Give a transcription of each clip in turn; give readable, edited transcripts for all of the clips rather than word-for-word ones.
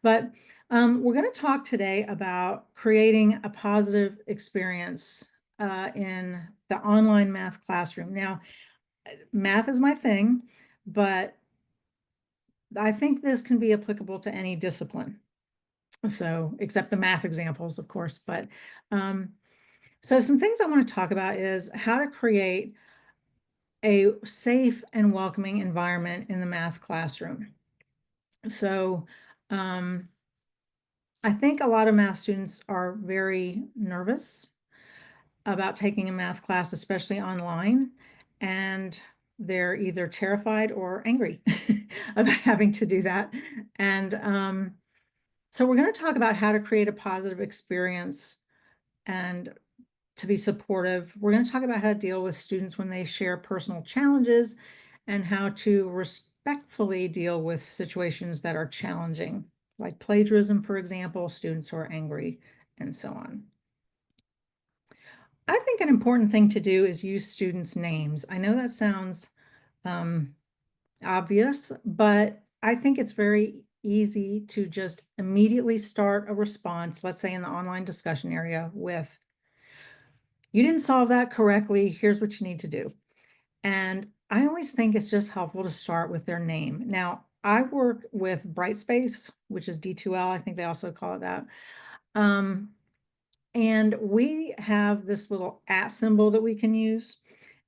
But we're going to talk today about creating a positive experience in the online math classroom. Now, math is my thing, but I think this can be applicable to any discipline. So, except the math examples, of course. But so some things I want to talk about is how to create a safe and welcoming environment in the math classroom. So, I think a lot of math students are very nervous about taking a math class, especially online, and they're either terrified or angry about having to do that. And so we're going to talk about how to create a positive experience and to be supportive. We're going to talk about how to deal with students when they share personal challenges and how to respectfully deal with situations that are challenging, like plagiarism, for example, students who are angry, and so on. I think an important thing to do is use students' names. I know that sounds obvious, but I think it's very easy to just immediately start a response, let's say in the online discussion area, with, "You didn't solve that correctly. Here's what you need to do." And I always think it's just helpful to start with their name. Now, I work with Brightspace, which is D2L. I think they also call it that. And we have this little @ symbol that we can use.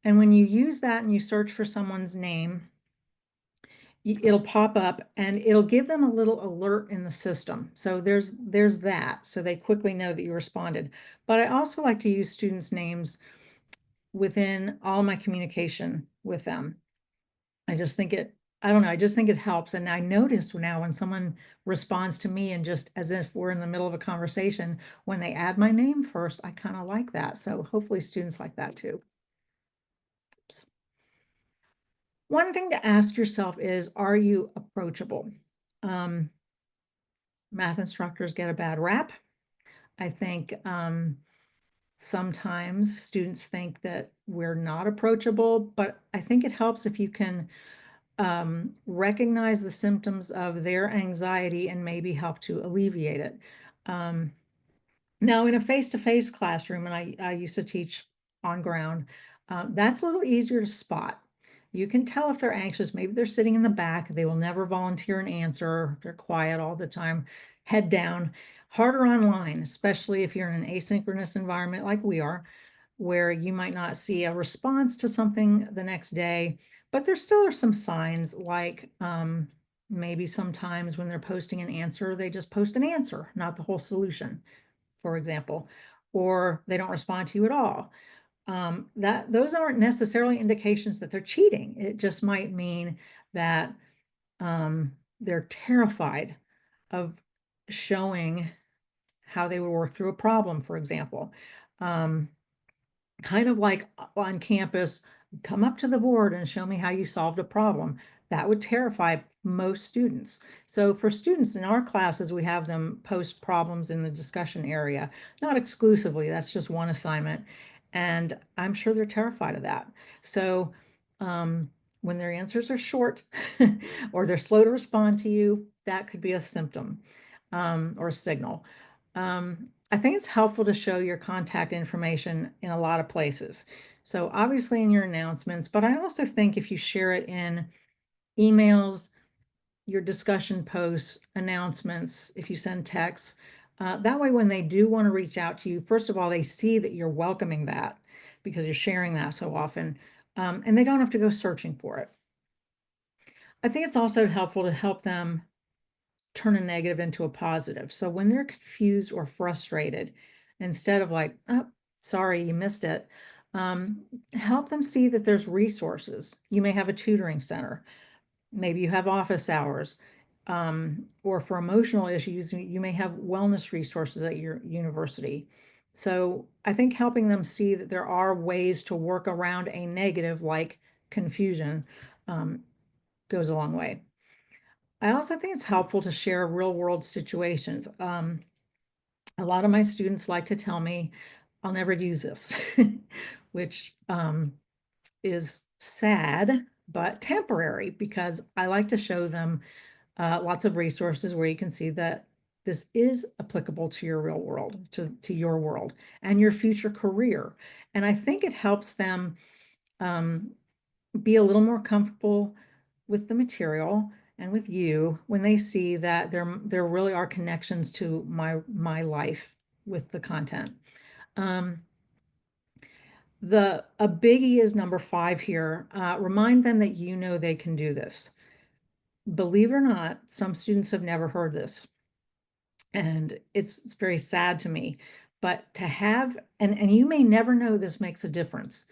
And when you use that and you search for someone's name, it'll pop up and it'll give them a little alert in the system. So there's that. So they quickly know that you responded. But I also like to use students' names within all my communication with them. I just think I don't know, I just think it helps. And I notice now when someone responds to me and just as if we're in the middle of a conversation, when they add my name first, I kind of like that. So hopefully students like that too. Oops. One thing to ask yourself is, are you approachable? Math instructors get a bad rap. I think sometimes students think that we're not approachable, but I think it helps if you can recognize the symptoms of their anxiety and maybe help to alleviate it. Now, in a face-to-face classroom, and I used to teach on ground, that's a little easier to spot. You can tell if they're anxious. Maybe they're sitting in the back. They will never volunteer an answer. They're quiet all the time, head down. Harder online, especially if you're in an asynchronous environment like we are, where you might not see a response to something the next day, but there still are some signs like maybe sometimes when they're posting an answer, they just post an answer, not the whole solution, for example, or they don't respond to you at all. Those aren't necessarily indications that they're cheating. It just might mean that they're terrified of showing how they would work through a problem, for example. Kind of like on campus, come up to the board and show me how you solved a problem. That would terrify most students. So for students in our classes, we have them post problems in the discussion area, not exclusively, that's just one assignment. And I'm sure they're terrified of that. So when their answers are short or they're slow to respond to you, that could be a symptom or a signal. I think it's helpful to show your contact information in a lot of places. So obviously in your announcements, but I also think if you share it in emails, your discussion posts, announcements, if you send texts, that way when they do want to reach out to you, first of all, they see that you're welcoming that because you're sharing that so often, and they don't have to go searching for it. I think it's also helpful to help them turn a negative into a positive. So when they're confused or frustrated, instead of like, "Oh, sorry, you missed it," help them see that there's resources. You may have a tutoring center, maybe you have office hours, or for emotional issues, you may have wellness resources at your university. So I think helping them see that there are ways to work around a negative like confusion goes a long way. I also think it's helpful to share real world situations. A lot of my students like to tell me, "I'll never use this," which is sad, but temporary because I like to show them lots of resources where you can see that this is applicable to your real world, to your world and your future career. And I think it helps them be a little more comfortable with the material and with you when they see that there really are connections to my life with the content. A biggie is number 5 here. Remind them that you know they can do this. Believe it or not, some students have never heard this, and it's very sad to me. But to have, and you may never know this makes a difference,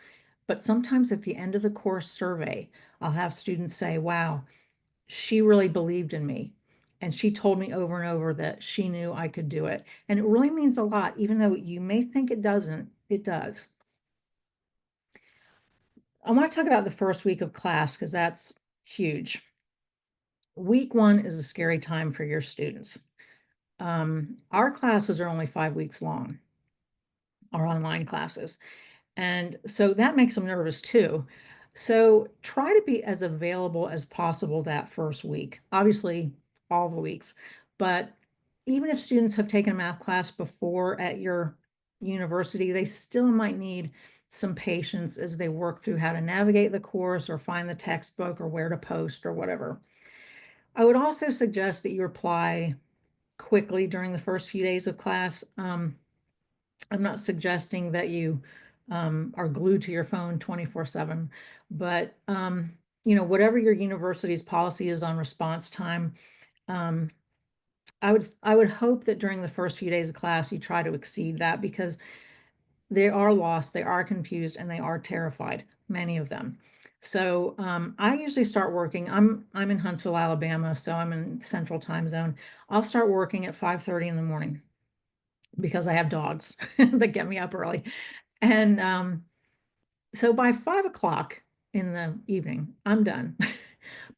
but sometimes at the end of the course survey, I'll have students say, wow, she really believed in me. And she told me over and over that she knew I could do it. And it really means a lot, even though you may think it doesn't, it does. I want to talk about the first week of class because that's huge. Week 1 is a scary time for your students. Our classes are only 5 weeks long, our online classes. And so that makes them nervous too. So try to be as available as possible that first week, obviously all the weeks. But even if students have taken a math class before at your university, they still might need some patience as they work through how to navigate the course or find the textbook or where to post or whatever. I would also suggest that you reply quickly during the first few days of class. I'm not suggesting that you are glued to your phone 24/7, but whatever your university's policy is on response time, um, I would hope that during the first few days of class you try to exceed that, because they are lost, they are confused, and they are terrified, many of them. So I usually start working. I'm in Huntsville, Alabama, so I'm in Central Time Zone. I'll start working at 5:30 in the morning because I have dogs that get me up early. And so by 5 o'clock in the evening, I'm done.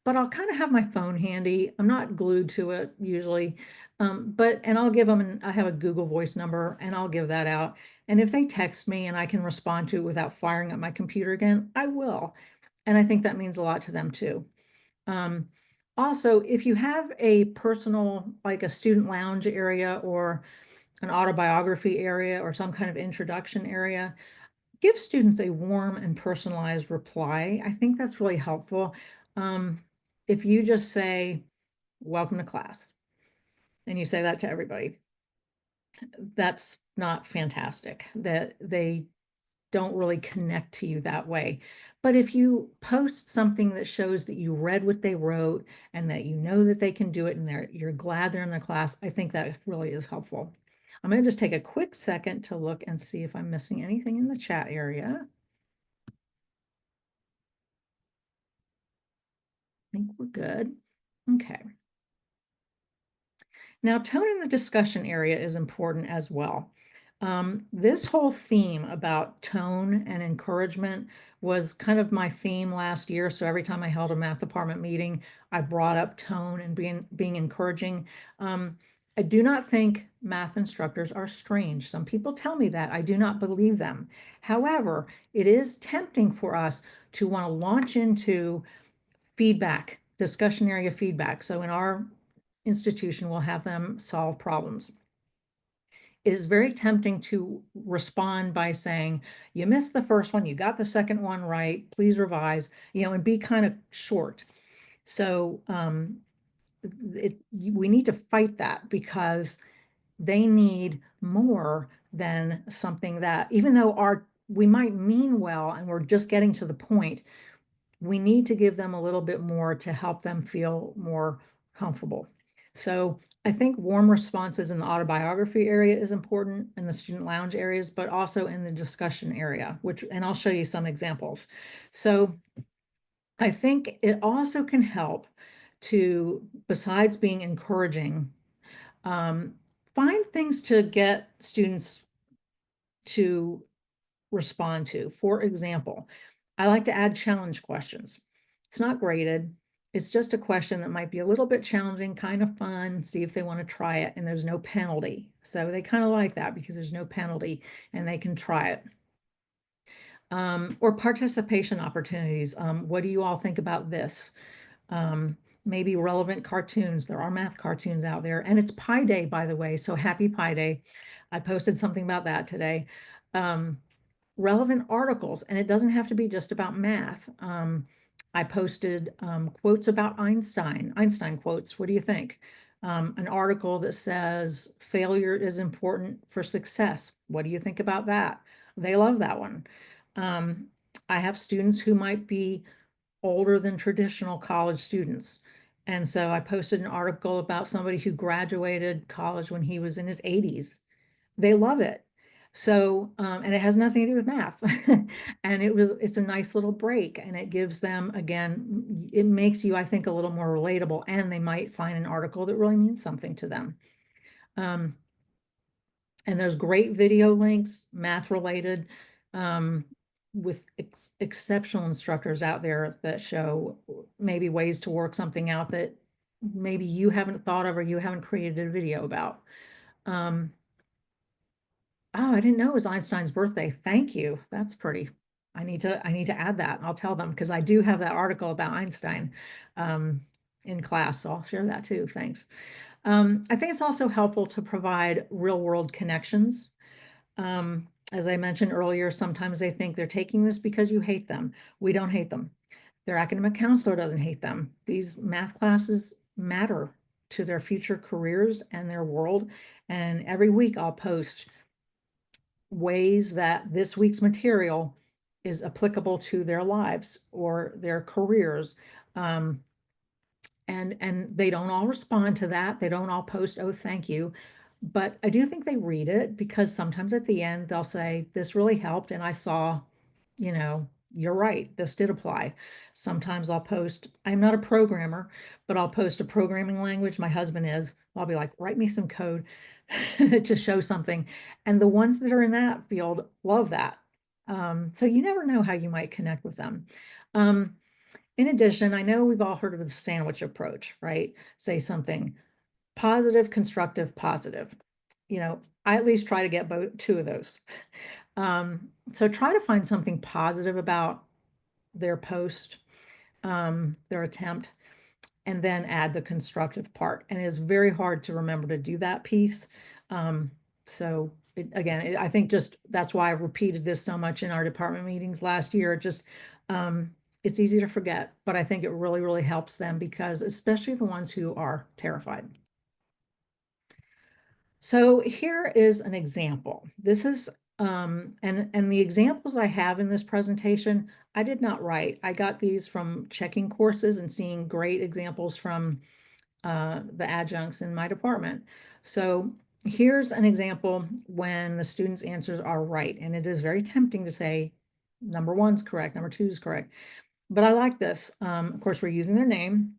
But I'll kind of have my phone handy. I'm not glued to it usually. And I'll give them, I have a Google Voice number and I'll give that out. And if they text me and I can respond to it without firing up my computer again, I will. And I think that means a lot to them too. Um, Also, if you have a personal, like a student lounge area or an autobiography area or some kind of introduction area, give students a warm and personalized reply. I think that's really helpful. If you just say, welcome to class, and you say that to everybody, that's not fantastic. That they don't really connect to you that way. But if you post something that shows that you read what they wrote and that you know that they can do it and you're glad they're in the class, I think that really is helpful. I'm going to just take a quick second to look and see if I'm missing anything in the chat area. I think we're good. Okay. Now, tone in the discussion area is important as well. This whole theme about tone and encouragement was kind of my theme last year. So every time I held a math department meeting, I brought up tone and being encouraging. I do not think math instructors are strange. Some people tell me that. I do not believe them. However, it is tempting for us to want to launch into feedback, discussion area feedback. So in our institution, we'll have them solve problems. It is very tempting to respond by saying, you missed the first one, you got the second one right, please revise, and be kind of short. So we need to fight that, because they need more than something that, even though we might mean well and we're just getting to the point, we need to give them a little bit more to help them feel more comfortable. So I think warm responses in the autobiography area is important, in the student lounge areas, but also in the discussion area, and I'll show you some examples. So I think it also can help to, besides being encouraging, find things to get students to respond to. For example, I like to add challenge questions. It's not graded. It's just a question that might be a little bit challenging, kind of fun, see if they want to try it, and there's no penalty. So they kind of like that because there's no penalty and they can try it. Or participation opportunities. What do you all think about this? maybe relevant cartoons. There are math cartoons out there, and it's Pi Day, by the way, so happy Pi Day. I posted something about that today. Relevant articles, and it doesn't have to be just about math. I posted quotes about Einstein quotes. What do you think? An article that says failure is important for success. What do you think about that? They love that one. I have students who might be older than traditional college students. And so I posted an article about somebody who graduated college when he was in his 80s. They love it. So, and it has nothing to do with math. And it's a nice little break, and it gives them, again, it makes you, I think, a little more relatable, and they might find an article that really means something to them. And there's great video links, math related, with exceptional instructors out there that show maybe ways to work something out that maybe you haven't thought of or you haven't created a video about. Oh, I didn't know it was Einstein's birthday. Thank you. That's pretty. I need to add that. I'll tell them, because I do have that article about Einstein in class, so I'll share that too. Thanks. I think it's also helpful to provide real world connections. As I mentioned earlier, sometimes they think they're taking this because you hate them. We don't hate them. Their academic counselor doesn't hate them. These math classes matter to their future careers and their world. And every week I'll post ways that this week's material is applicable to their lives or their careers. And they don't all respond to that. They don't all post, oh, thank you. But I do think they read it, because sometimes at the end they'll say, this really helped, and I saw, you're right, this did apply. Sometimes I'll post, I'm not a programmer, but I'll post a programming language. My husband is. I'll be like, write me some code to show something. And the ones that are in that field love that. So you never know how you might connect with them. In addition, I know we've all heard of the sandwich approach, right? Say something positive, constructive, positive. I at least try to get two of those. So try to find something positive about their post, their attempt, and then add the constructive part. And it's very hard to remember to do that piece. So I think just that's why I repeated this so much in our department meetings last year. It's easy to forget, but I think it really, really helps them, because especially the ones who are terrified. So here is an example. This is, and the examples I have in this presentation, I did not write. I got these from checking courses and seeing great examples from the adjuncts in my department. So here's an example when the student's answers are right. And it is very tempting to say, number one's correct, number two is correct. But I like this. Of course, we're using their name.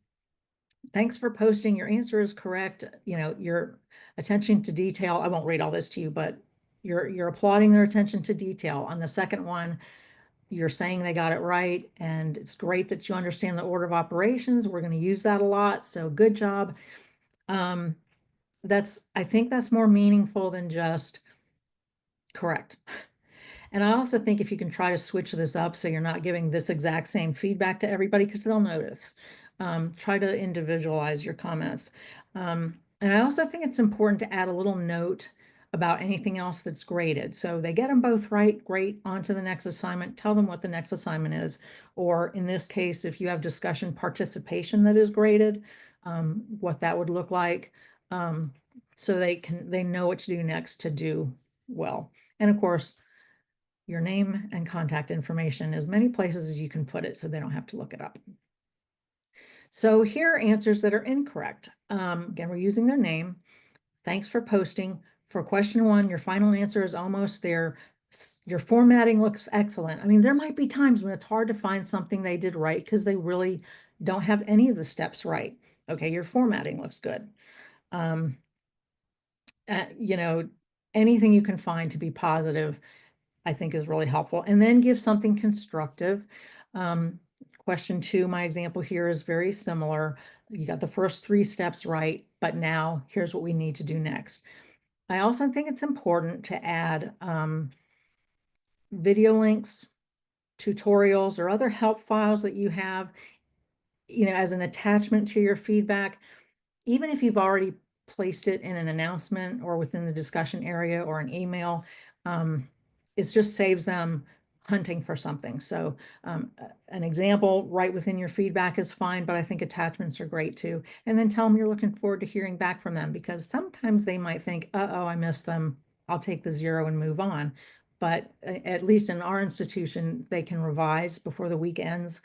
Thanks for posting. Your answer is correct. Your attention to detail. I won't read all this to you, but you're applauding their attention to detail. On the second one, you're saying they got it right, and it's great that you understand the order of operations. We're going to use that a lot, so good job. I think that's more meaningful than just correct. And I also think if you can try to switch this up so you're not giving this exact same feedback to everybody, because they'll notice. Try to individualize your comments. And I also think it's important to add a little note about anything else that's graded. So they get them both right, great, on to the next assignment. Tell them what the next assignment is. Or in this case, if you have discussion participation that is graded, what that would look like. So they know what to do next to do well. And of course, your name and contact information, as many places as you can put it so they don't have to look it up. So here are answers that are incorrect. Again, we're using their name. Thanks for posting. For question one, your final answer is almost there. Your formatting looks excellent. I mean, there might be times when it's hard to find something they did right because they really don't have any of the steps right. Okay, your formatting looks good. Anything you can find to be positive, I think, is really helpful. And then give something constructive. Question two, my example here is very similar. You got the first three steps right, but now here's what we need to do next. I also think it's important to add video links, tutorials, or other help files that you have as an attachment to your feedback, even if you've already placed it in an announcement or within the discussion area or an email, it just saves them hunting for something. So an example right within your feedback is fine, but I think attachments are great too. And then tell them you're looking forward to hearing back from them, because sometimes they might think, uh-oh, I missed them. I'll take the 0 and move on. But at least in our institution, they can revise before the week ends.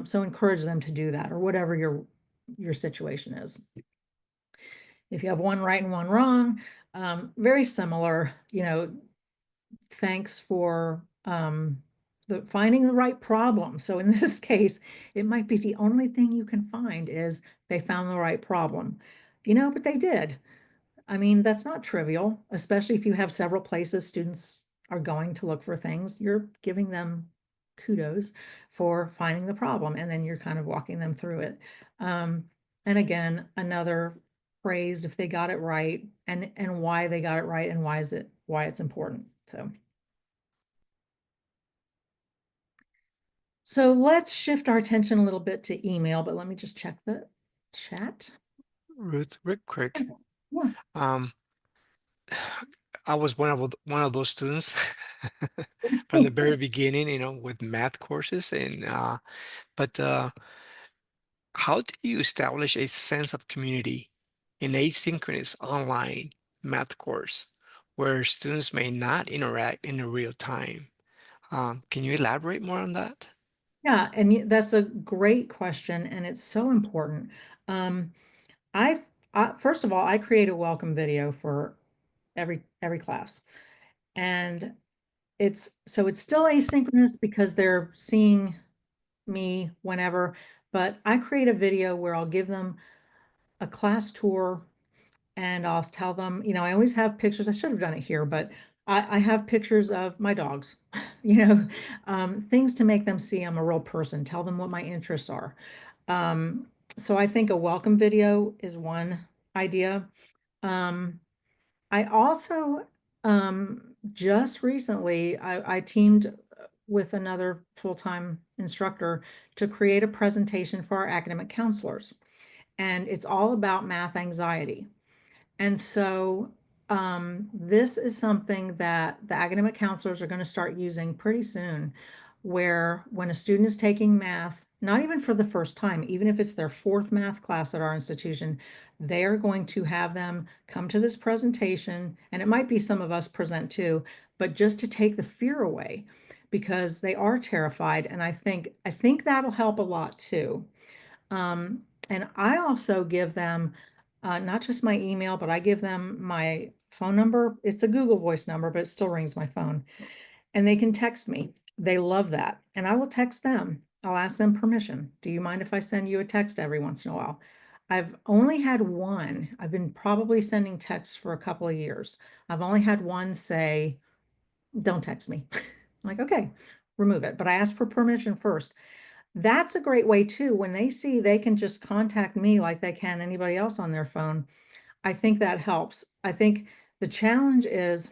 So encourage them to do that, or whatever your situation is. If you have one right and one wrong, very similar, thanks for finding the right problem. So in this case, it might be the only thing you can find is they found the right problem, but they did. I mean, that's not trivial, especially if you have several places students are going to look for things. You're giving them kudos for finding the problem, and then you're kind of walking them through it. And again, another praise if they got it right, and why they got it right, and why it's important. So let's shift our attention a little bit to email, but let me just check the chat. Ruth, real quick. Yeah. Um, I was one of those students from the very beginning, with math courses, and but how do you establish a sense of community in asynchronous online math course where students may not interact in a real time? Can you elaborate more on that? Yeah, and that's a great question, and it's so important. Um, I first of all, I create a welcome video for every class, and it's still asynchronous because they're seeing me whenever, but I create a video where I'll give them a class tour, and I'll tell them, I always have pictures. I should have done it here, but I have pictures of my dogs, things to make them see I'm a real person, tell them what my interests are. Um, so I think a welcome video is one idea. Um, I also just recently I teamed with another full-time instructor to create a presentation for our academic counselors. And it's all about math anxiety. And so this is something that the academic counselors are going to start using pretty soon, where when a student is taking math, not even for the first time, even if it's their fourth math class at our institution, they are going to have them come to this presentation, and it might be some of us present too, but just to take the fear away, because they are terrified. And I think that'll help a lot too. And I also give them not just my email, but I give them my phone number. It's a Google Voice number, but it still rings my phone. And they can text me. They love that. And I will text them. I'll ask them permission. Do you mind if I send you a text every once in a while? I've only had one. I've been probably sending texts for a couple of years. I've only had one say, don't text me. I'm like, okay, remove it. But I asked for permission first. That's a great way too. When they see they can just contact me like they can anybody else on their phone, I think that helps. I think the challenge is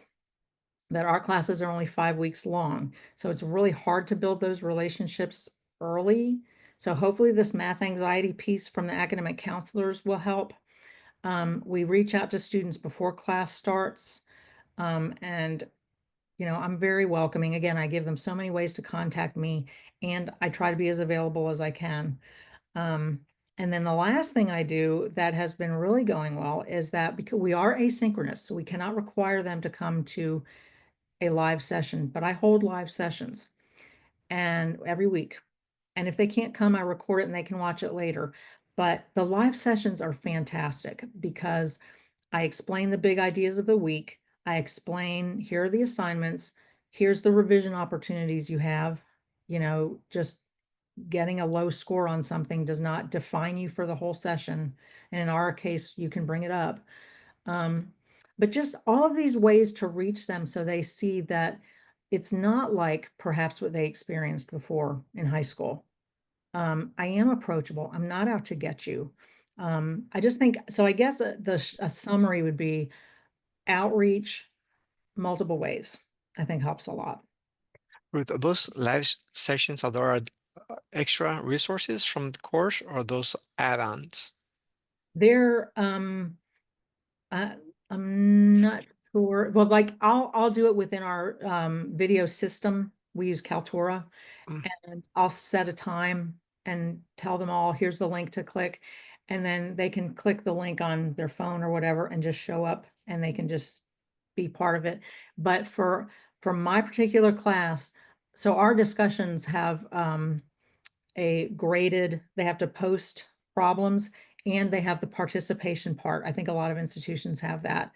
that our classes are only 5 weeks long. So it's really hard to build those relationships early. So hopefully this math anxiety piece from the academic counselors will help. We reach out to students before class starts. And I'm very welcoming. Again, I give them so many ways to contact me, and I try to be as available as I can. Um, and then the last thing I do that has been really going well is that because we are asynchronous, so we cannot require them to come to a live session, but I hold live sessions and every week. And if they can't come, I record it and they can watch it later. But the live sessions are fantastic because I explain the big ideas of the week. I explain, here are the assignments, here's the revision opportunities you have. Just getting a low score on something does not define you for the whole session. And in our case, you can bring it up. Um, but just all of these ways to reach them so they see that it's not like perhaps what they experienced before in high school. I am approachable. I'm not out to get you. I just think so. I guess a summary would be outreach multiple ways. I think helps a lot. Ruth, those live sessions, extra resources from the course or those add-ons? They're, I, I'm not sure. Well, like I'll do it within our video system. We use Kaltura, Mm, and I'll set a time and tell them all, here's the link to click. And then they can click the link on their phone or whatever and just show up and they can just be part of it. But for my particular class, so our discussions have a graded, they have to post problems and they have the participation part. I think a lot of institutions have that,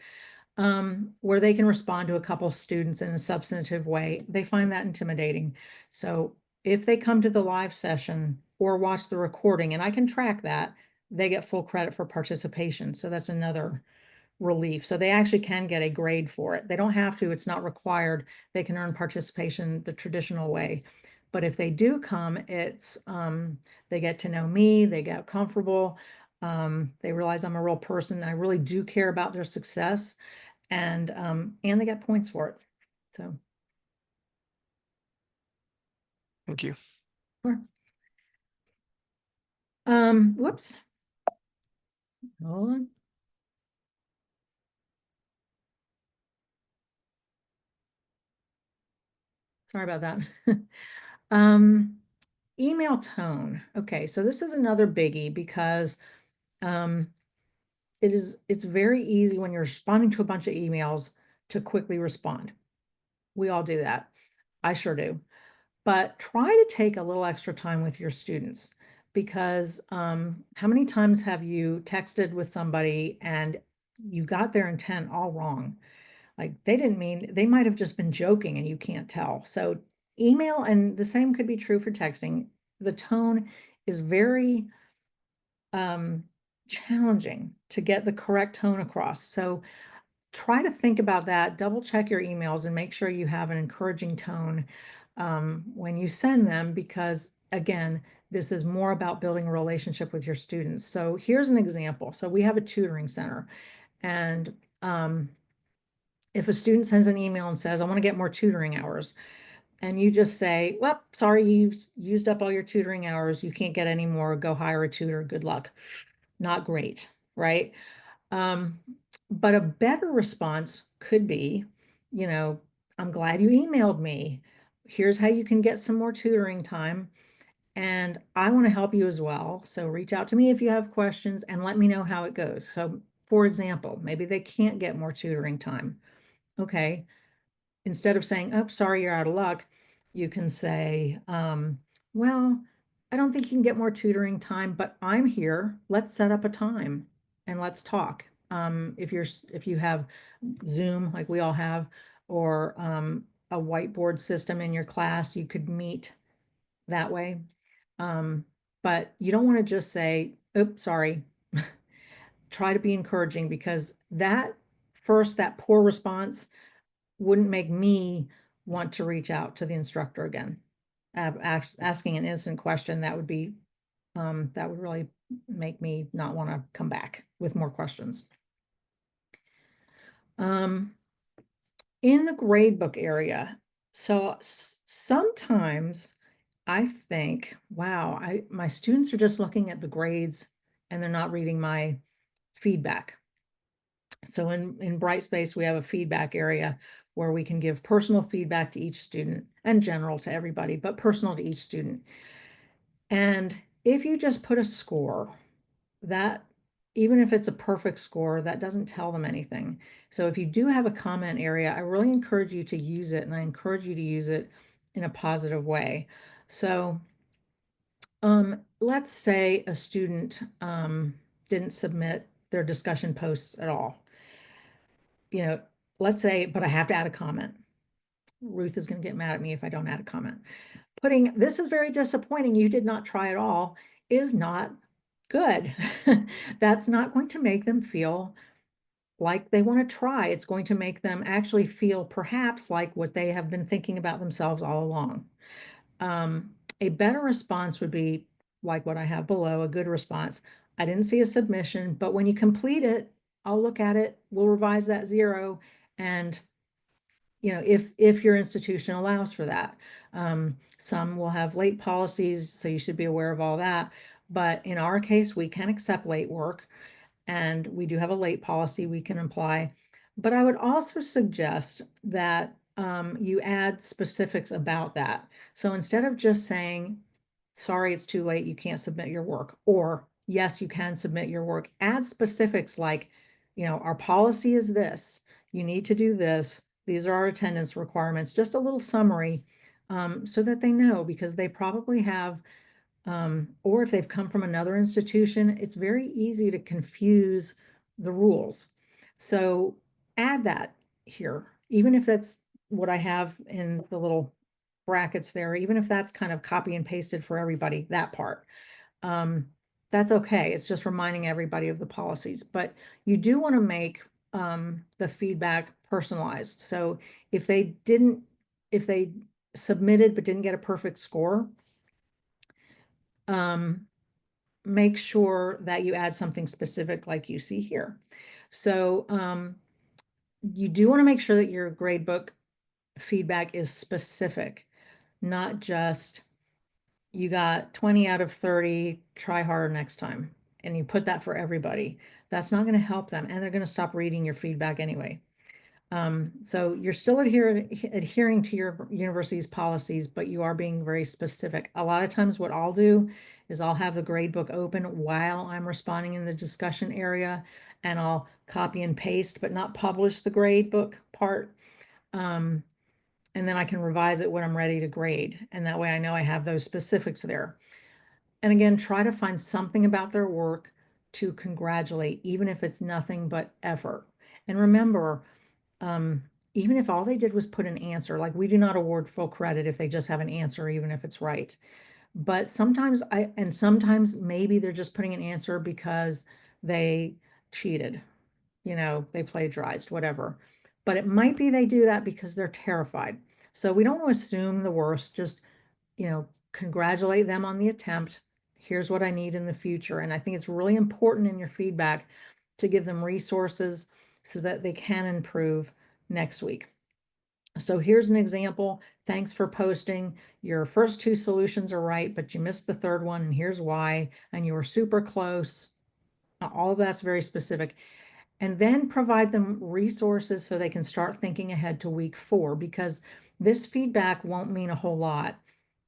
where they can respond to a couple students in a substantive way. They find that intimidating. So if they come to the live session or watch the recording, and I can track that, they get full credit for participation. So that's another relief. So they actually can get a grade for it. They don't have to, it's not required. They can earn participation the traditional way. But if they do come, it's they get to know me, they get comfortable, they realize I'm a real person. I really do care about their success, and they get points for it. So thank you. sure. Whoops. Hold on. Sorry about that. Um, email tone. Okay, so this is another biggie because um, it's very easy when you're responding to a bunch of emails to quickly respond. We all do that. I sure do. But try to take a little extra time with your students because how many times have you texted with somebody and you got their intent all wrong? Like they didn't mean, they might have just been joking and you can't tell. So email, and the same could be true for texting. The tone is very um, challenging to get the correct tone across. So try to think about that, double check your emails and make sure you have an encouraging tone when you send them, because again, this is more about building a relationship with your students. So here's an example. So we have a tutoring center, and if a student sends an email and says, I want to get more tutoring hours, and you just say, well, sorry, you've used up all your tutoring hours. You can't get any more. Go hire a tutor. Good luck. Not great, right? Um, but a better response could be, you know, I'm glad you emailed me. Here's how you can get some more tutoring time. And I want to help you as well. So reach out to me if you have questions and let me know how it goes. So, for example, maybe they can't get more tutoring time. Okay, instead of saying, oh, sorry, you're out of luck, you can say, well, I don't think you can get more tutoring time, but I'm here. Let's set up a time and let's talk. If you have Zoom, like we all have, or a whiteboard system in your class, you could meet that way. Um, but you don't want to just say, oops, sorry. Try to be encouraging, because that poor response wouldn't make me want to reach out to the instructor again. Asking an innocent question, that would really make me not want to come back with more questions. Um, in the gradebook area, so sometimes I think, wow, my students are just looking at the grades and they're not reading my feedback. So in Brightspace, we have a feedback area where we can give personal feedback to each student and general to everybody, but personal to each student. And if you just put a score, that even if it's a perfect score, that doesn't tell them anything. So if you do have a comment area, I really encourage you to use it, and I encourage you to use it in a positive way. So let's say a student didn't submit their discussion posts at all. You know, let's say, but I have to add a comment. Ruth is going to get mad at me if I don't add a comment. Putting, this is very disappointing, you did not try at all, is not good. That's not going to make them feel like they want to try. It's going to make them actually feel perhaps like what they have been thinking about themselves all along. A better response would be like what I have below, a good response. I didn't see a submission, but when you complete it, I'll look at it, we'll revise that 0, and if your institution allows for that. Some will have late policies, so you should be aware of all that. But in our case, we can accept late work, and we do have a late policy we can apply. But I would also suggest that you add specifics about that. So instead of just saying, sorry, it's too late, you can't submit your work, or yes, you can submit your work, add specifics like, our policy is this, you need to do this, these are our attendance requirements, just a little summary, so that they know, because they probably have, or if they've come from another institution, it's very easy to confuse the rules. So add that here, even if that's what I have in the little brackets there, even if that's kind of copy and pasted for everybody, that part. Um, that's okay. It's just reminding everybody of the policies, but you do want to make the feedback personalized. So if they didn't, if they submitted but didn't get a perfect score, make sure that you add something specific like you see here. So you do want to make sure that your gradebook feedback is specific, not just you got 20 out of 30, try harder next time. And you put that for everybody. That's not going to help them, and they're going to stop reading your feedback anyway. So you're still adhering to your university's policies, but you are being very specific. A lot of times what I'll do is I'll have the grade book open while I'm responding in the discussion area, and I'll copy and paste, but not publish the grade book part. And then I can revise it when I'm ready to grade. And that way I know I have those specifics there. And again, try to find something about their work to congratulate, even if it's nothing but effort. And remember, um, even if all they did was put an answer, like we do not award full credit if they just have an answer, even if it's right. But sometimes maybe they're just putting an answer because they cheated, they plagiarized, whatever. But it might be they do that because they're terrified. So we don't want to assume the worst, just, congratulate them on the attempt. Here's what I need in the future. And I think it's really important in your feedback to give them resources so that they can improve next week. So here's an example. Thanks for posting. Your first two solutions are right, but you missed the third one, and here's why. And you were super close. All of that's very specific. And then provide them resources so they can start thinking ahead to week 4, because this feedback won't mean a whole lot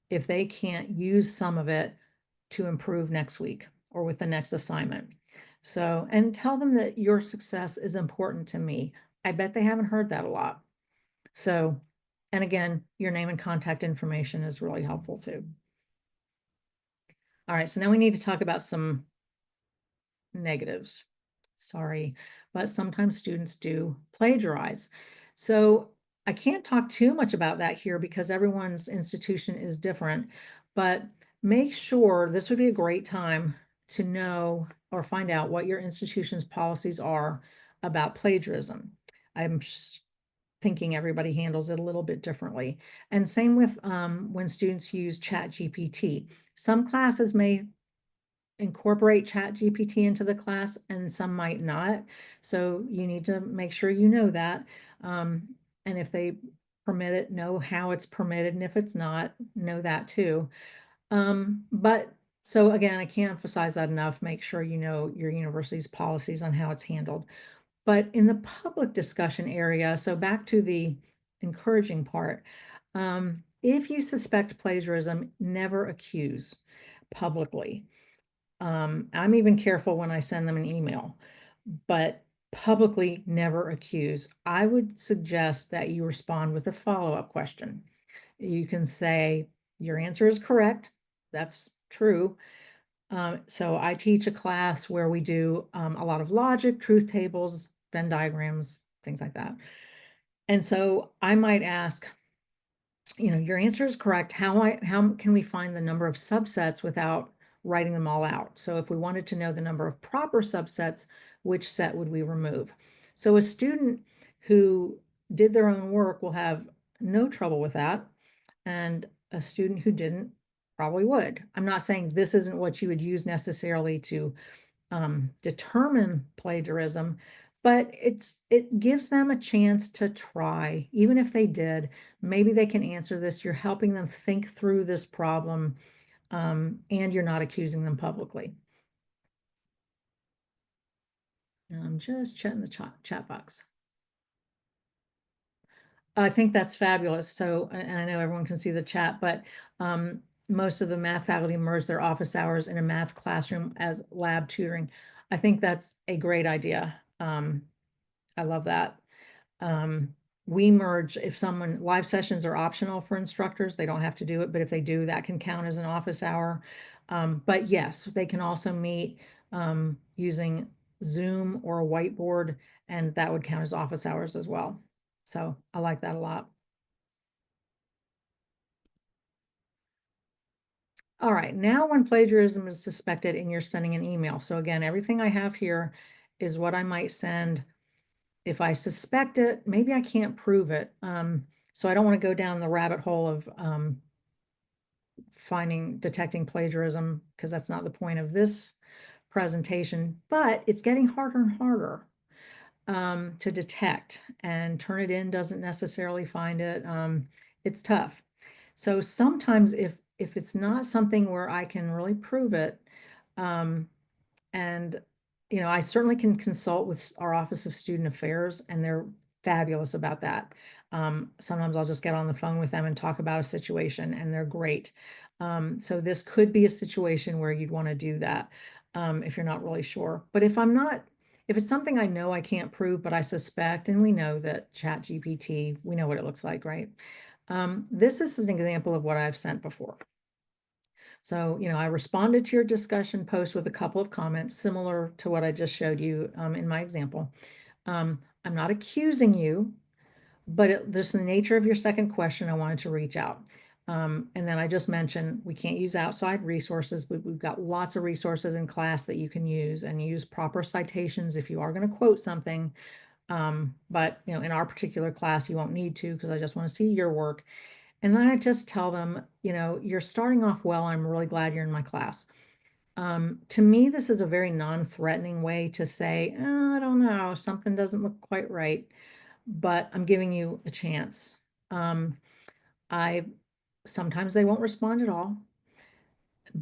if they can't use some of it to improve next week or with the next assignment. So, and tell them that your success is important to me. I bet they haven't heard that a lot. So, and again, your name and contact information is really helpful too. All right, so now we need to talk about some negatives. Sorry, but sometimes students do plagiarize. So I can't talk too much about that here because everyone's institution is different, but make sure this would be a great time to know or find out what your institution's policies are about plagiarism. I'm thinking everybody handles it a little bit differently. And same with when students use ChatGPT. Some classes may incorporate ChatGPT into the class and some might not. So you need to make sure you know that. And if they permit it, know how it's permitted. And if it's not, know that too. But so again, I can't emphasize that enough. Make sure you know your university's policies on how it's handled. But in the public discussion area, so back to the encouraging part, if you suspect plagiarism, never accuse publicly. I'm even careful when I send them an email, but publicly never accuse. I would suggest that you respond with a follow-up question. You can say, your answer is correct. That's true. So I teach a class where we do a lot of logic, truth tables, Venn diagrams, things like that. And so I might ask, your answer is correct. How can we find the number of subsets without writing them all out? So if we wanted to know the number of proper subsets, which set would we remove? So a student who did their own work will have no trouble with that, and a student who didn't probably would. I'm not saying this isn't what you would use necessarily to determine plagiarism, but it gives them a chance to try. Even if they did, maybe they can answer this. You're helping them think through this problem, and you're not accusing them publicly. I'm just checking the chat box. I think that's fabulous. So, and I know everyone can see the chat, but most of the math faculty merge their office hours in a math classroom as lab tutoring. I think that's a great idea. I love that. We merge if someone live sessions are optional for instructors, they don't have to do it, but if they do, that can count as an office hour. But yes, they can also meet using Zoom or a whiteboard, and that would count as office hours as well. So I like that a lot. All right, now when plagiarism is suspected and you're sending an email. So again, everything I have here is what I might send if I suspect it. Maybe I can't prove it. So I don't want to go down the rabbit hole of detecting plagiarism, because that's not the point of this presentation, but it's getting harder and harder to detect, and Turnitin doesn't necessarily find it. It's tough. So sometimes if it's not something where I can really prove it, and I certainly can consult with our Office of Student Affairs, and they're fabulous about that. Sometimes I'll just get on the phone with them and talk about a situation, and they're great. So this could be a situation where you'd want to do that if you're not really sure. But if it's something I know I can't prove, but I suspect, and we know that ChatGPT, we know what it looks like, right? This is an example of what I've sent before. So, I responded to your discussion post with a couple of comments similar to what I just showed you in my example. I'm not accusing you, but just the nature of your second question, I wanted to reach out. And then I just mentioned we can't use outside resources, but we've got lots of resources in class that you can use, and use proper citations if you are going to quote something. But in our particular class, you won't need to, because I just want to see your work. And then I just tell them, you're starting off well. I'm really glad you're in my class. To me, this is a very non-threatening way to say, "Oh, I don't know, something doesn't look quite right, but I'm giving you a chance." I Sometimes they won't respond at all,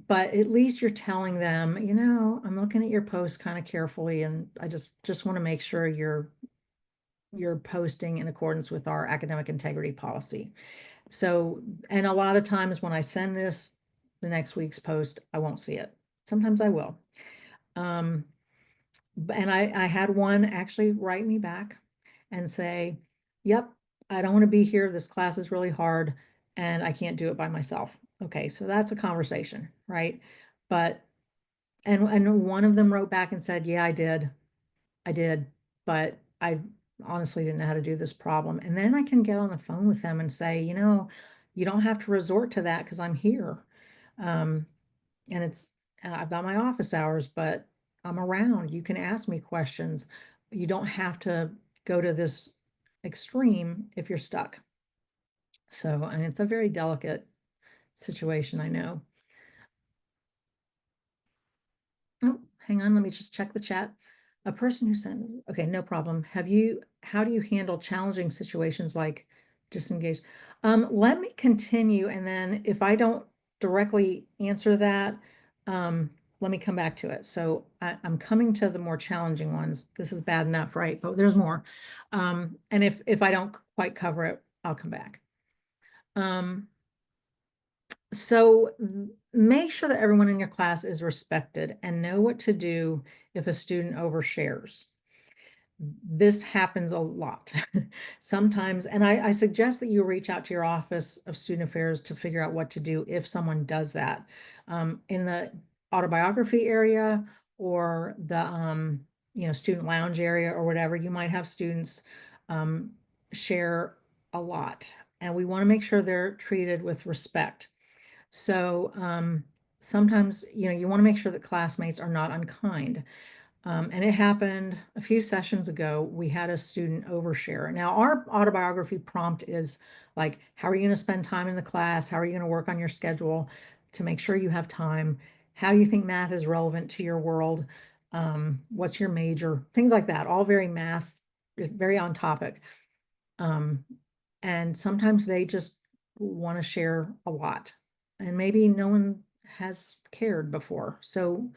but at least you're telling them, I'm looking at your post kind of carefully, and I just want to make sure you're posting in accordance with our academic integrity policy. So, and a lot of times when I send this, the next week's post, I won't see it. Sometimes I will. And I had one actually write me back and say, yep, I don't want to be here. This class is really hard and I can't do it by myself. Okay, so that's a conversation, right? But, and one of them wrote back and said, yeah, I did, but I honestly didn't know how to do this problem. And then I can get on the phone with them and say, you don't have to resort to that because I'm here. Um, and I've got my office hours, but I'm around. You can ask me questions. You don't have to go to this extreme if you're stuck. So, and it's a very delicate situation, I know. Oh, hang on, let me just check the chat. A person who sent, okay, no problem. How do you handle challenging situations like disengage? Let me continue, and then if I don't directly answer that, let me come back to it. So I'm coming to the more challenging ones. This is bad enough, right? But there's more. And if I don't quite cover it, I'll come back. So make sure that everyone in your class is respected and know what to do if a student overshares. This happens a lot sometimes, and I suggest that you reach out to your Office of Student Affairs to figure out what to do if someone does that. In the autobiography area, or the student lounge area or whatever, you might have students share a lot, and we want to make sure they're treated with respect. So sometimes, you want to make sure that classmates are not unkind. And it happened a few sessions ago. We had a student overshare. Now, our autobiography prompt is like, how are you going to spend time in the class? How are you going to work on your schedule to make sure you have time? How do you think math is relevant to your world? What's your major? Things like that, all very math, very on topic. Um, and sometimes they just want to share a lot, and maybe no one has cared before. So,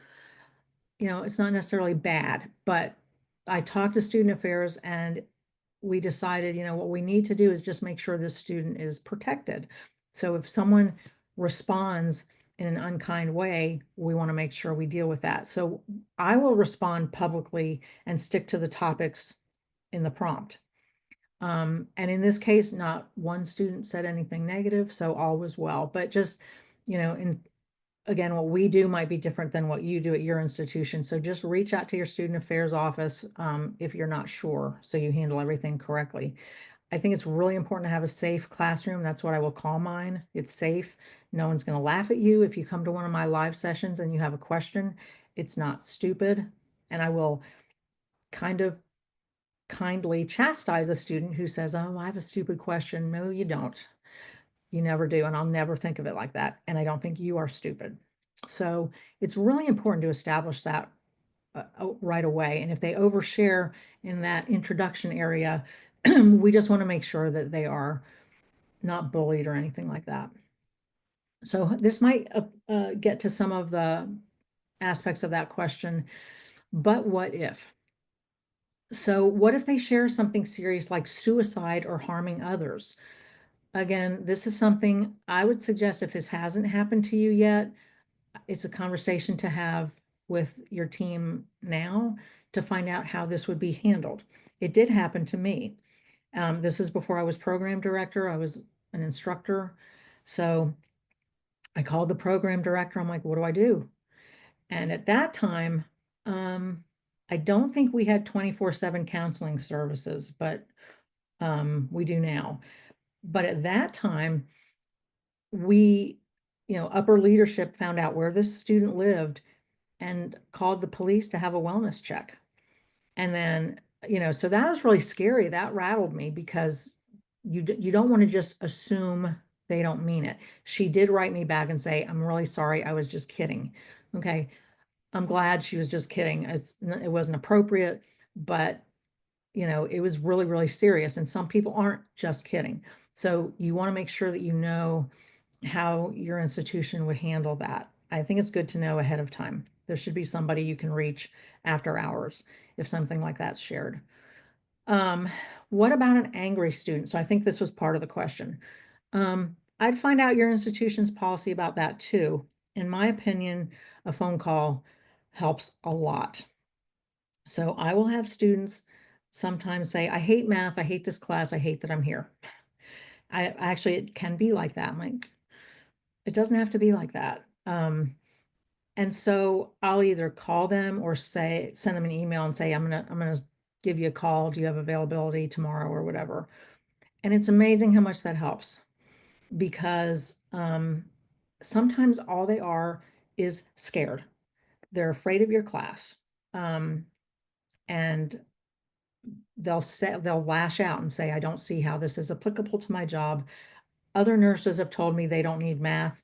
it's not necessarily bad, but I talked to student affairs and we decided, what we need to do is just make sure this student is protected. So if someone responds in an unkind way, we want to make sure we deal with that. So I will respond publicly and stick to the topics in the prompt. And in this case, not one student said anything negative, so all was well. But just, in again, what we do might be different than what you do at your institution. So just reach out to your student affairs office if you're not sure, so you handle everything correctly. I think it's really important to have a safe classroom. That's what I will call mine. It's safe. No one's going to laugh at you if you come to one of my live sessions and you have a question. It's not stupid. And I will kind of kindly chastise a student who says, "Oh, I have a stupid question." No, you don't. You never do, and I'll never think of it like that, and I don't think you are stupid. So, it's really important to establish that, right away, and if they overshare in that introduction area, we just wanna make sure that they are not bullied or anything like that. So, this might, get to some of the aspects of that question, but what if? So, what if they share something serious like suicide or harming others? Again, this is something I would suggest if this hasn't happened to you yet, it's a conversation to have with your team now to find out how this would be handled. It did happen to me. This is before I was program director. I was an instructor. So I called the program director. I'm like, what do I do? And at that time, um, I don't think we had 24/7 counseling services, but we do now. But at that time, we, upper leadership found out where this student lived and called the police to have a wellness check. And then, so that was really scary. That rattled me because you don't want to just assume they don't mean it. She did write me back and say, "I'm really sorry. I was just kidding." Okay. I'm glad she was just kidding. It wasn't appropriate, but it was really, really serious. And some people aren't just kidding. So you want to make sure that you know how your institution would handle that. I think it's good to know ahead of time. There should be somebody you can reach after hours if something like that's shared. Um, what about an angry student? So I think this was part of the question. I'd find out your institution's policy about that too. In my opinion, a phone call helps a lot. So I will have students sometimes say, "I hate math. I hate this class. I hate that I'm here." I actually, it can be like that. I'm like, it doesn't have to be like that. And so I'll either call them or send them an email and say, I'm gonna give you a call. Do you have availability tomorrow or whatever? And it's amazing how much that helps because sometimes all they are is scared. They're afraid of your class. Um, and they'll lash out and say, "I don't see how this is applicable to my job. Other nurses have told me they don't need math."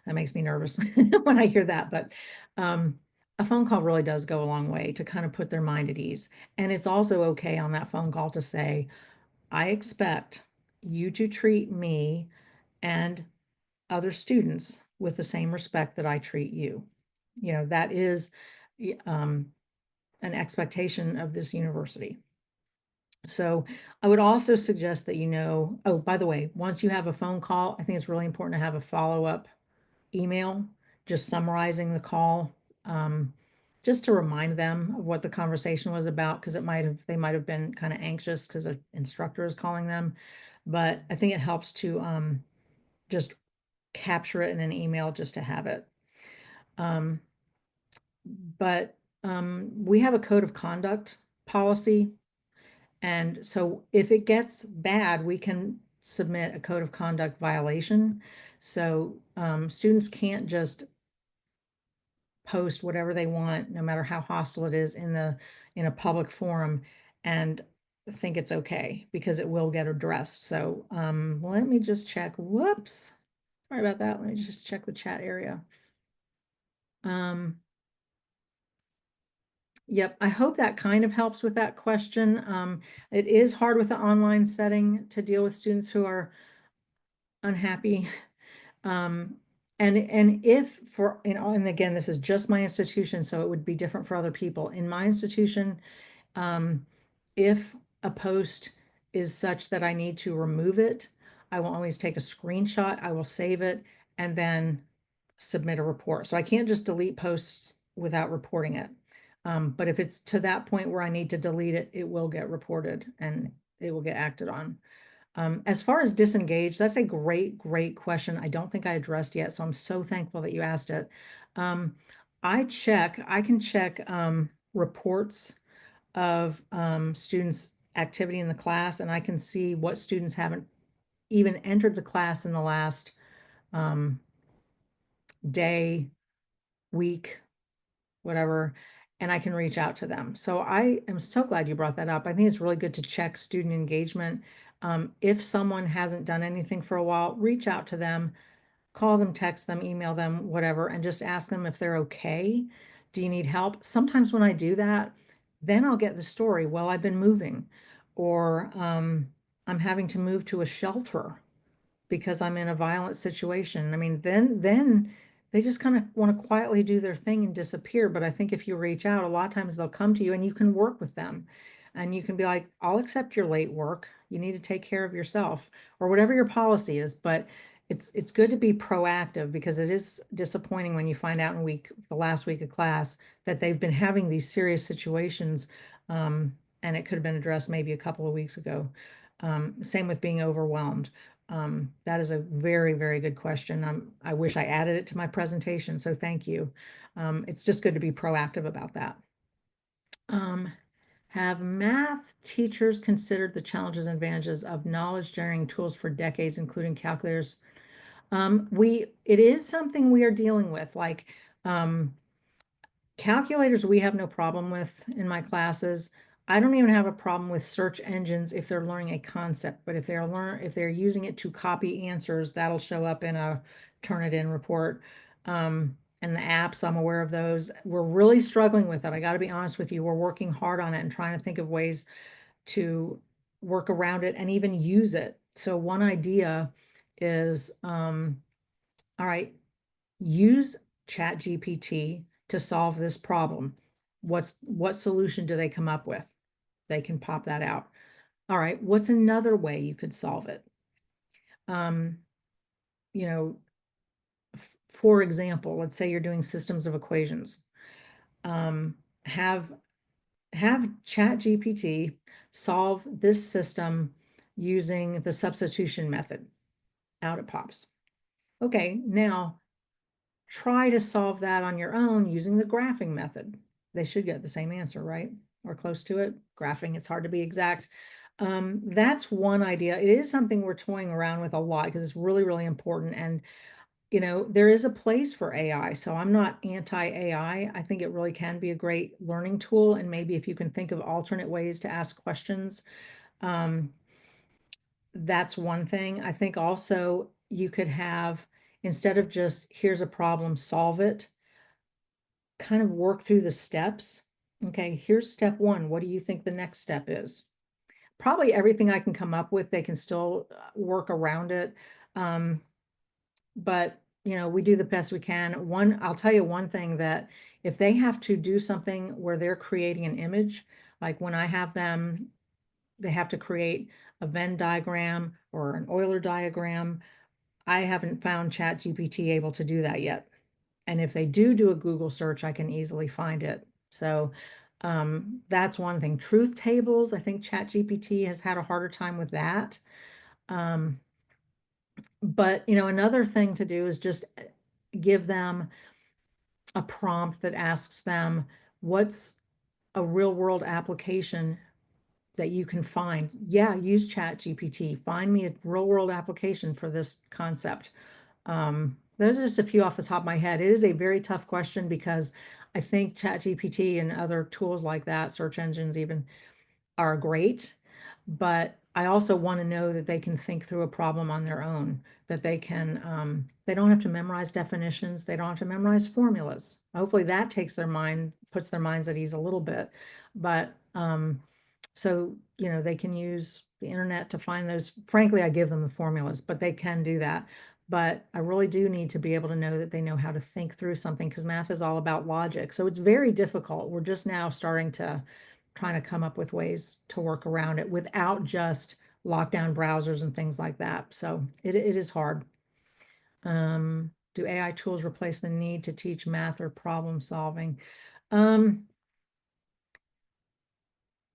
That makes me nervous when I hear that, but, um, a phone call really does go a long way to kind of put their mind at ease, and it's also okay on that phone call to say, "I expect you to treat me and other students with the same respect that I treat you." That is, an expectation of this university. So I would also suggest that oh, by the way, once you have a phone call, I think it's really important to have a follow-up email, just summarizing the call, um, just to remind them of what the conversation was about, because they might have been kind of anxious because an instructor is calling them. But I think it helps to just capture it in an email just to have it. Um, but we have a code of conduct policy. And so if it gets bad, we can submit a code of conduct violation. So students can't just post whatever they want, no matter how hostile it is in a public forum and think it's okay because it will get addressed. So let me just check. Whoops. Sorry about that. Let me just check the chat area. Um, Yep, I hope that kind of helps with that question. It is hard with the online setting to deal with students who are unhappy. Um, and if for, and again, this is just my institution, so it would be different for other people. In my institution, um, if a post is such that I need to remove it, I will always take a screenshot, I will save it, and then submit a report. So I can't just delete posts without reporting it. But if it's to that point where I need to delete it, it will get reported and it will get acted on. As far as disengaged, that's a great, great question. I don't think I addressed yet, so I'm so thankful that you asked it. Um, I can check reports of students' activity in the class, and I can see what students haven't even entered the class in the last um, day, week, whatever, and I can reach out to them. So I am so glad you brought that up. I think it's really good to check student engagement. If someone hasn't done anything for a while, reach out to them, call them, text them, email them, whatever, and just ask them if they're okay. Do you need help? Sometimes when I do that, then I'll get the story. Well, I've been moving, or I'm having to move to a shelter because I'm in a violent situation. I mean, then they just kind of want to quietly do their thing and disappear. But I think if you reach out, a lot of times they'll come to you and you can work with them. And you can be like, I'll accept your late work. You need to take care of yourself or whatever your policy is. But it's good to be proactive because it is disappointing when you find out in the last week of class that they've been having these serious situations. And it could have been addressed maybe a couple of weeks ago. Same with being overwhelmed. That is a very, very good question. I wish I added it to my presentation, so thank you. It's just good to be proactive about that. Um, have math teachers considered the challenges and advantages of knowledge generating tools for decades, including calculators? It is something we are dealing with, like, calculators we have no problem with in my classes. I don't even have a problem with search engines if they're learning a concept, but if they're using it to copy answers, that'll show up in a Turnitin report. And the apps, I'm aware of those. We're really struggling with it. I got to be honest with you. We're working hard on it and trying to think of ways to work around it and even use it. So one idea is, all right, use ChatGPT to solve this problem. What solution do they come up with? They can pop that out. All right, what's another way you could solve it? Um, you know, for example, let's say you're doing systems of equations. Um, have have ChatGPT solve this system using the substitution method. Out it pops. Okay, now try to solve that on your own using the graphing method. They should get the same answer, right? Or close to it. Graphing, it's hard to be exact. That's one idea. It is something we're toying around with a lot because it's really, really important. And, there is a place for AI. So I'm not anti-AI. I think it really can be a great learning tool. And maybe if you can think of alternate ways to ask questions, um, that's one thing. I think also you could have, instead of just here's a problem, solve it, kind of work through the steps. Okay, here's step one. What do you think the next step is? Probably everything I can come up with, they can still work around it. Um, but we do the best we can. I'll tell you one thing, that if they have to do something where they're creating an image, like when I have them, they have to create a Venn diagram or an Euler diagram. I haven't found ChatGPT able to do that yet. And if they do a Google search, I can easily find it. So that's one thing. Truth tables, I think ChatGPT has had a harder time with that. Um, but another thing to do is just give them a prompt that asks them, what's a real world application that you can find? Yeah, use ChatGPT. Find me a real world application for this concept. Those are just a few off the top of my head. It is a very tough question because I think ChatGPT and other tools like that, search engines even, are great, but I also want to know that they can think through a problem on their own, that they don't have to memorize definitions, they don't have to memorize formulas. Hopefully that puts their minds at ease a little bit. But so, they can use the internet to find those. Frankly, I give them the formulas, but they can do that. But I really do need to be able to know that they know how to think through something, because math is all about logic. So it's very difficult. We're just now starting to trying to come up with ways to work around it without just lockdown browsers and things like that. So it is hard. Do AI tools replace the need to teach math or problem solving? I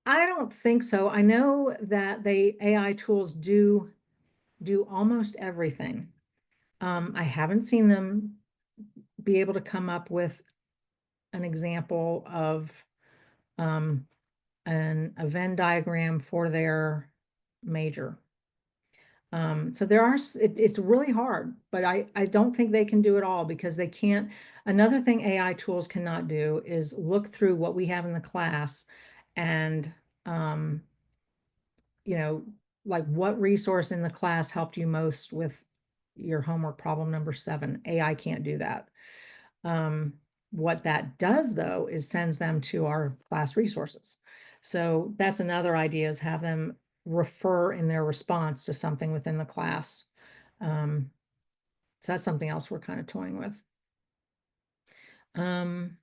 don't think so. I know that AI tools do almost everything. I haven't seen them be able to come up with an example of a Venn diagram for their major. So it's really hard, but I don't think they can do it all, because they can't. Another thing AI tools cannot do is look through what we have in the class and, um, you know, like, what resource in the class helped you most with your homework problem number 7. AI can't do that. Um, what that does, though, is sends them to our class resources. So that's another idea, is have them refer in their response to something within the class. Um, so that's something else we're kind of toying with. Um,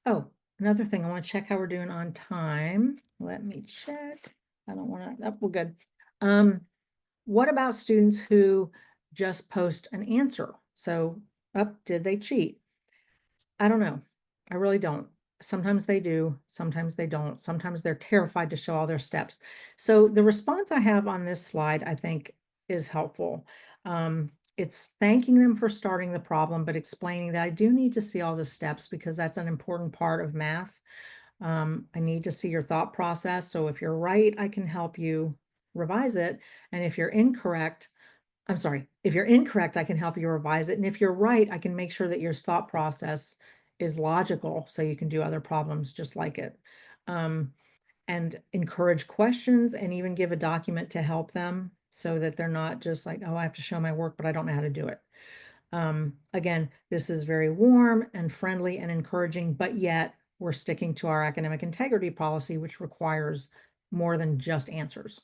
oh, another thing, I want to check how we're doing on time. Let me check. I don't want to, oh, we're good. What about students who just post an answer? So, did they cheat? I don't know. I really don't. Sometimes they do, sometimes they don't. Sometimes they're terrified to show all their steps. So the response I have on this slide, I think, is helpful. It's thanking them for starting the problem, but explaining that I do need to see all the steps, because that's an important part of math. I need to see your thought process. So if you're right, I can help you revise it. And if you're incorrect, I'm sorry, if you're incorrect, I can help you revise it. And if you're right, I can make sure that your thought process is logical, so you can do other problems just like it. Um, and encourage questions, and even give a document to help them, so that they're not just like, oh, I have to show my work, but I don't know how to do it. Again, this is very warm and friendly and encouraging, but yet we're sticking to our academic integrity policy, which requires more than just answers.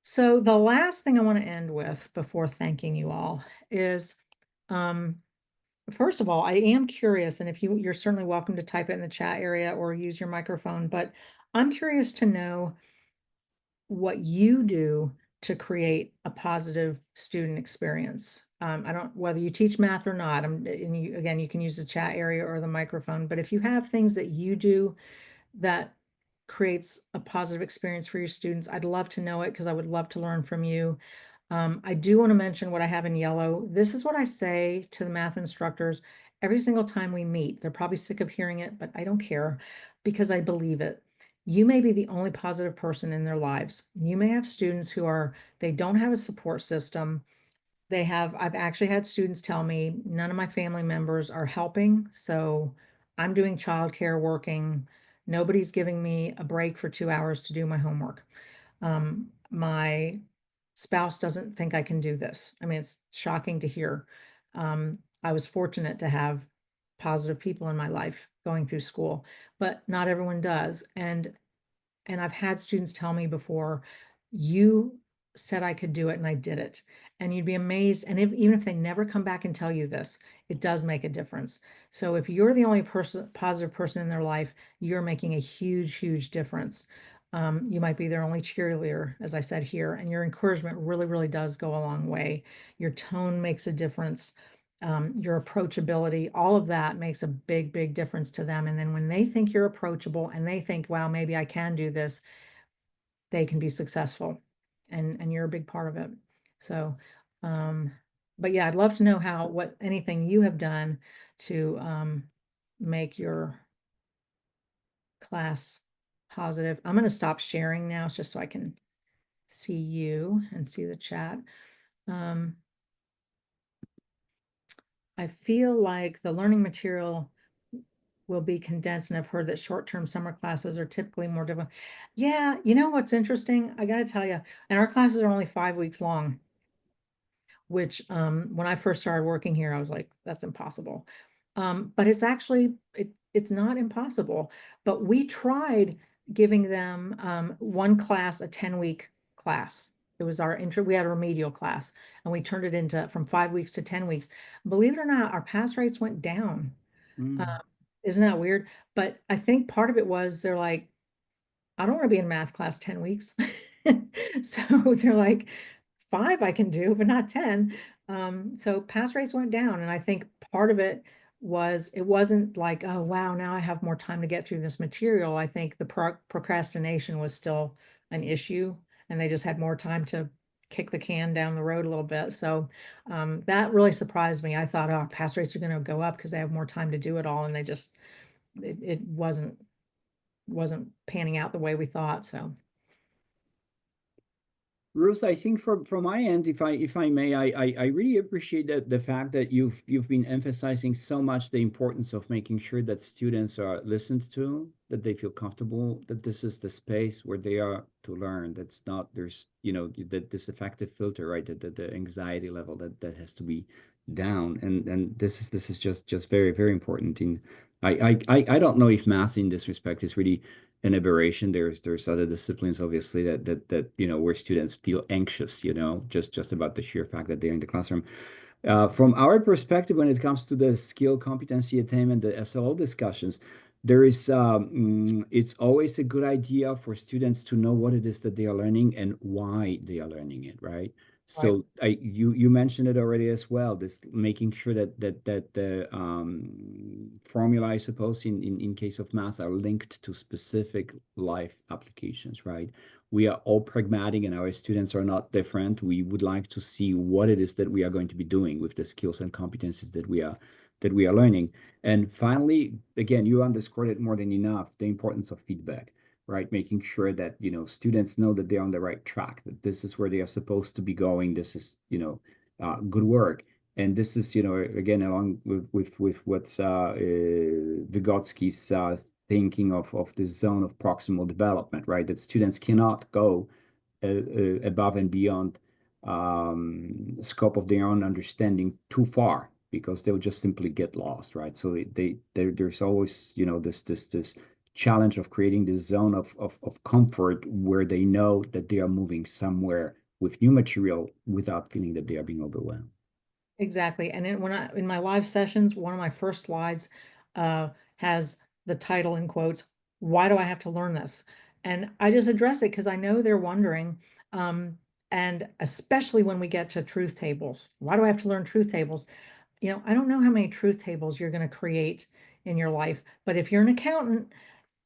So the last thing I want to end with before thanking you all is, first of all, I am curious, and if you're certainly welcome to type it in the chat area or use your microphone, but I'm curious to know what you do to create a positive student experience. I don't, whether you teach math or not, and again, you can use the chat area or the microphone, but if you have things that you do that creates a positive experience for your students, I'd love to know it, because I would love to learn from you. I do want to mention what I have in yellow. This is what I say to the math instructors every single time we meet. They're probably sick of hearing it, but I don't care, because I believe it. You may be the only positive person in their lives. You may have students they don't have a support system. I've actually had students tell me none of my family members are helping. So I'm doing childcare, working. Nobody's giving me a break for 2 hours to do my homework. My spouse doesn't think I can do this. I mean, it's shocking to hear. I was fortunate to have positive people in my life going through school, but not everyone does. And I've had students tell me before, you said I could do it and I did it. And you'd be amazed. And even if they never come back and tell you this, it does make a difference. So if you're the only positive person in their life, you're making a huge, huge difference. You might be their only cheerleader, as I said here, and your encouragement really, really does go a long way. Your tone makes a difference. Your approachability, all of that makes a big, big difference to them. And then when they think you're approachable and they think, wow, maybe I can do this, they can be successful. And you're a big part of it. So, but yeah, I'd love to know what anything you have done to make your class positive. I'm going to stop sharing now, just so I can see you and see the chat. I feel like the learning material will be condensed, and I've heard that short-term summer classes are typically more difficult. Yeah, you know what's interesting? I got to tell you, and our classes are only 5 weeks long, which when I first started working here, I was like, that's impossible. But it's actually it's not impossible. But we tried giving them one class, a 10-week class. It was our intro, we had a remedial class, and we turned it into from 5 weeks to 10 weeks. Believe it or not, our pass rates went down. Um, Mm. isn't that weird? But I think part of it was they're like, I don't want to be in math class 10 weeks. So they're like, five I can do, but not 10. So pass rates went down. And I think part of it was it wasn't like, oh, wow, now I have more time to get through this material. I think the procrastination was still an issue, and they just had more time to kick the can down the road a little bit. So that really surprised me. I thought, oh, pass rates are going to go up because they have more time to do it all. And they just, it wasn't panning out the way we thought. So Ruth, I think from my end, if I may, I really appreciate the fact that you've been emphasizing so much the importance of making sure that students are listened to, that they feel comfortable, that this is the space where they are to learn. That's not there's that this effective filter, right? That the anxiety level that has to be down, and this is just very very important. In I don't know if math in this respect is really an aberration. There's other disciplines, obviously, that where students feel anxious, just about the sheer fact that they're in the classroom. From our perspective, when it comes to the skill competency attainment, the SLO discussions, it's always a good idea for students to know what it is that they are learning and why they are learning it, right? right. So you mentioned it already as well. This making sure that the formula, I suppose, in case of math, are linked to specific life applications, right? We are all pragmatic and our students are not different. We would like to see what it is that we are going to be doing with the skills and competencies that we are learning. And finally, again, you underscored it more than enough, the importance of feedback, right? Making sure that, students know that they're on the right track, that this is where they are supposed to be going. This is, good work. And this is, again, along with what's Vygotsky's thinking of the zone of proximal development, right? That students cannot go above and beyond scope of their own understanding too far because they'll just simply get lost, right? So there's always this challenge of creating this zone of comfort where they know that they are moving somewhere with new material without feeling that they are being overwhelmed. Exactly. And then when I in my live sessions, one of my first slides has the title in quotes, "Why do I have to learn this?" And I just address it because I know they're wondering. And especially when we get to truth tables, why do I have to learn truth tables? I don't know how many truth tables you're going to create in your life, but if you're an accountant,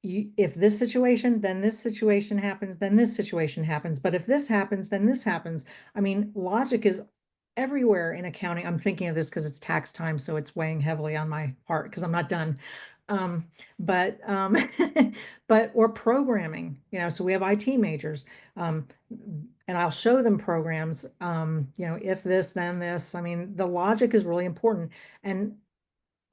if this situation, then this situation happens, then this situation happens. But if this happens, then this happens. I mean, logic is everywhere in accounting. I'm thinking of this because it's tax time, so it's weighing heavily on my heart because I'm not done. Um, but but or programming, so we have IT majors. And I'll show them programs, if this, then this. I mean, the logic is really important. And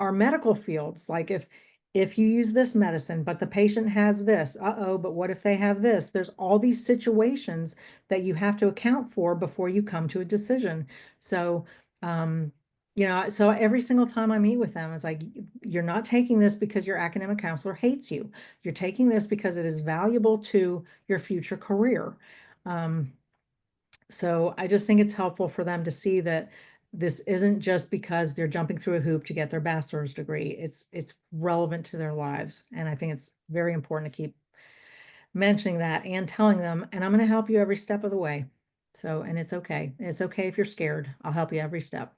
our medical fields, like if you use this medicine but the patient has this, but what if they have this? There's all these situations that you have to account for before you come to a decision. So so every single time I meet with them, it's like, you're not taking this because your academic counselor hates you. You're taking this because it is valuable to your future career. um, so I just think it's helpful for them to see that this isn't just because they're jumping through a hoop to get their bachelor's degree. It's relevant to their lives. And I think it's very important to keep mentioning that and telling them, and I'm going to help you every step of the way. So, and it's okay. It's okay if you're scared. I'll help you every step.